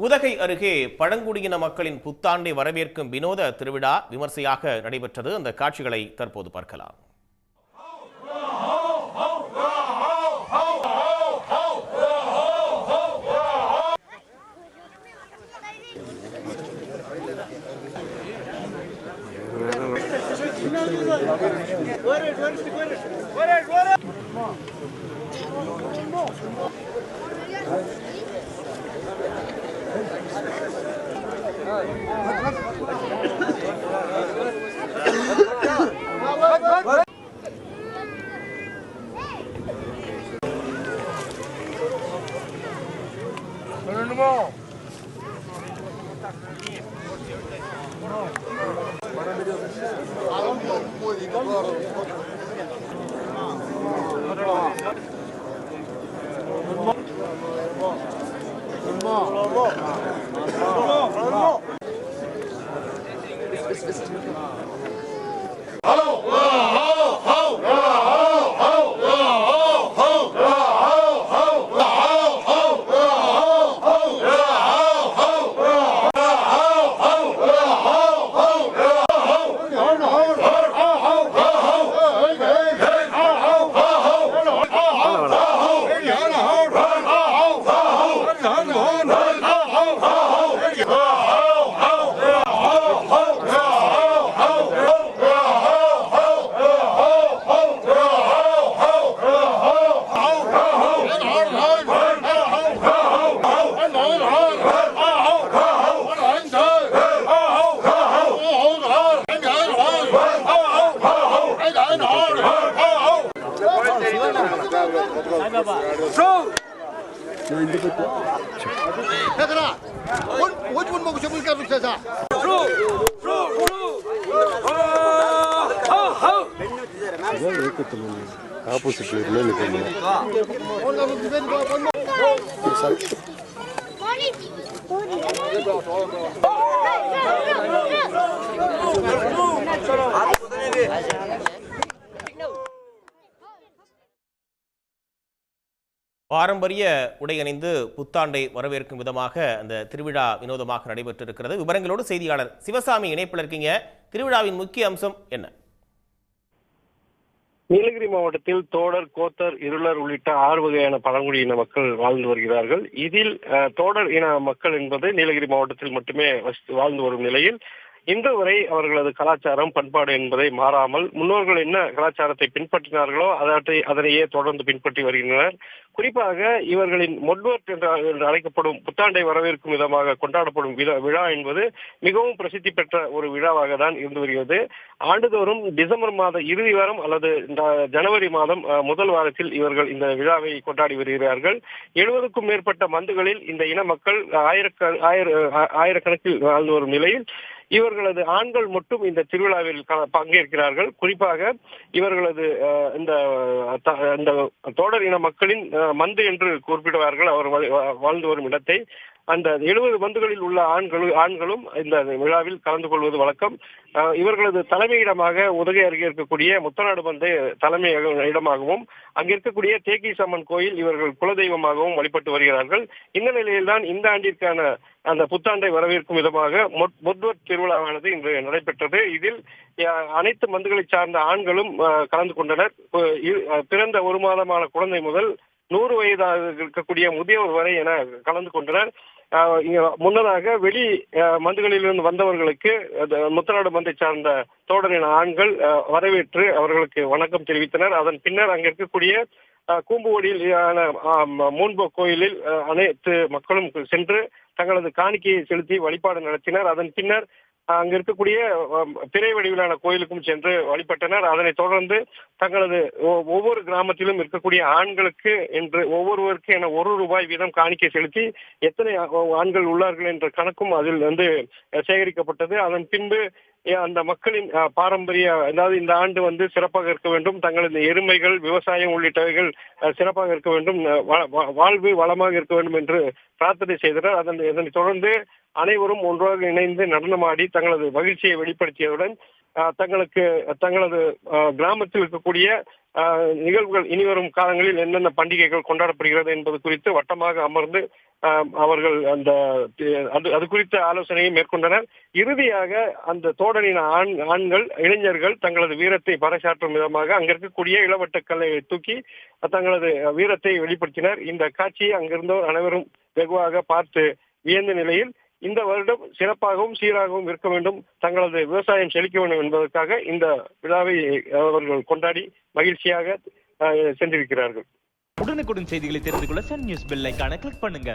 உதகை அருகே பழங்குடியின மக்களின் புத்தாண்டை வரவேற்கும் வினோத திருவிழா விமர்சையாக நடைபெற்றது. அந்த காட்சிகளை தற்போது பார்க்கலாம். பாரம்பரிய உடை அணிந்து புத்தாண்டை வரவேற்கும் விதமாக அந்த திருவிழா வினோதமாக நடைபெற்றிருக்கிறது. விவரங்களோடு செய்தியாளர் சிவசாமி இணைப்பில் இருக்கீங்க. திருவிழாவின் முக்கிய அம்சம் என்ன? நீலகிரி மாவட்டத்தில் தோடர், கோத்தர், இருளர் உள்ளிட்ட 6 வகையான பழங்குடியின மக்கள் வாழ்ந்து வருகிறார்கள். இதில் தோடர் இன மக்கள் என்பது நீலகிரி மாவட்டத்தில் மட்டுமே வாழ்ந்து வரும் நிலையில் இன்று வரை அவர்களது கலாச்சாரம், பண்பாடு என்பதை மாறாமல் முன்னோர்கள் என்ன கலாச்சாரத்தை பின்பற்றினார்களோ அதனையே தொடர்ந்து பின்பற்றி வருகின்றனர். குறிப்பாக இவர்களின் மொட்வர்ட் என்று அழைக்கப்படும் புத்தாண்டை வரவேற்கும் விதமாக கொண்டாடப்படும் விழா என்பது மிகவும் பிரசித்தி பெற்ற ஒரு விழாவாக தான் இருந்து வருகிறது. ஆண்டுதோறும் டிசம்பர் மாத இறுதி வாரம் அல்லது ஜனவரி மாதம் முதல் வாரத்தில் இவர்கள் இந்த விழாவை கொண்டாடி வருகிறார்கள். 70க்கும் மேற்பட்ட மந்துகளில் இந்த இன மக்கள் ஆயிரக்கணக்கில் வாழ்ந்து வரும் நிலையில் இவர்களது ஆண்கள் மட்டும் இந்த திருவிழாவில் பங்கேற்கிறார்கள். குறிப்பாக இவர்களது இந்த தோடர் இன மக்களின் மந்து என்று குறிப்பிடுவார்கள் அவர் வாழ்ந்து வரும் இடத்தை. அந்த 70 மந்துகளில் உள்ள ஆண்களும் இந்த விழாவில் கலந்து கொள்வது வழக்கம். இவர்களது தலைமையிடமாக உதகை அருகே இருக்கக்கூடிய முத்தநாடு மந்தை தலைமை இடமாகவும் அங்கே இருக்கக்கூடிய தேக்கீசம்மன் கோயில் இவர்கள் குலதெய்வமாகவும் வழிபட்டு வருகிறார்கள். இந்த நிலையில்தான் இந்த ஆண்டிற்கான அந்த புத்தாண்டை வரவேற்கும் விதமாக மொட்வர்ட் திருவிழாவானது இன்று நடைபெற்றது. இதில் அனைத்து மந்துகளை சார்ந்த ஆண்களும் கலந்து கொண்டனர். பிறந்த 1 மாதமான குழந்தை முதல் 100 வயதாக இருக்கக்கூடிய முதியவர் வரை என கலந்து கொண்டனர். முன்னதாக வெளி மந்துகளிலிருந்து வந்தவர்களுக்கு முத்தநாடு மந்தை சார்ந்த தோடரின ஆண்கள் வரவேற்று அவர்களுக்கு வணக்கம் தெரிவித்தனர். அதன் பின்னர் அங்க இருக்கக்கூடிய கூம்புவடியில் மூன்போ கோயிலில் அனைத்து மக்களும் சென்று தங்களது காணிக்கையை செலுத்தி வழிபாடு நடத்தினர். அதன் பின்னர் அங்க இருக்கக்கூடிய பிறை வடிவிலான கோயிலுக்கும் சென்று வழிபட்டனர். அதனைத் தொடர்ந்து தங்களது ஒவ்வொரு கிராமத்திலும் இருக்கக்கூடிய ஆண்களுக்கு என்று ஒவ்வொருவருக்கு என ₹1 வீதம் காணிக்கை செலுத்தி எத்தனை ஆண்கள் உள்ளார்கள் என்ற கணக்கும் அதில் சேகரிக்கப்பட்டது. அதன் பின்பு அந்த மக்களின் பாரம்பரிய, அதாவது இந்த ஆண்டு சிறப்பாக இருக்க வேண்டும், தங்களது எருமைகள், விவசாயம் உள்ளிட்டவைகள் சிறப்பாக இருக்க வேண்டும், வாழ்வு வளமாக இருக்க வேண்டும் என்று பிரார்த்தனை செய்தனர். அதனைத் தொடர்ந்து அனைவரும் ஒன்றாக இணைந்து நடனமாடி தங்களது மகிழ்ச்சியை வெளிப்படுத்தியதுடன் தங்களது கிராமத்தில் இருக்கக்கூடிய நிகழ்வுகள் இனிவரும் காலங்களில் என்னென்ன பண்டிகைகள் கொண்டாடப்படுகிறது என்பது குறித்து வட்டமாக அமர்ந்து அவர்கள் அது குறித்த ஆலோசனையை மேற்கொண்டனர். இறுதியாக அந்த தோடரின ஆண்கள் இளைஞர்கள் தங்களது வீரத்தை பறைசாற்றும் விதமாக அங்க இருக்கக்கூடிய இளவட்டக்கல்லை தூக்கி தங்களது வீரத்தை வெளிப்படுத்தினர். இந்த காட்சியை அங்கிருந்தோர் அனைவரும் வெகுவாக பார்த்து வியந்த நிலையில் இந்த வருடம் சிறப்பாகவும் சீராகவும் இருக்க வேண்டும், தங்களது விவசாயம் செழிக்க வேண்டும் என்பதற்காக இந்த விழாவை அவர்கள் கொண்டாடி மகிழ்ச்சியாக சென்றிருக்கிறார்கள். உடனுக்குடன் செய்திகளை தெரிந்து கொள்ள சன் நியூஸ் பெல் ஐகானை கிளிக் பண்ணுங்க.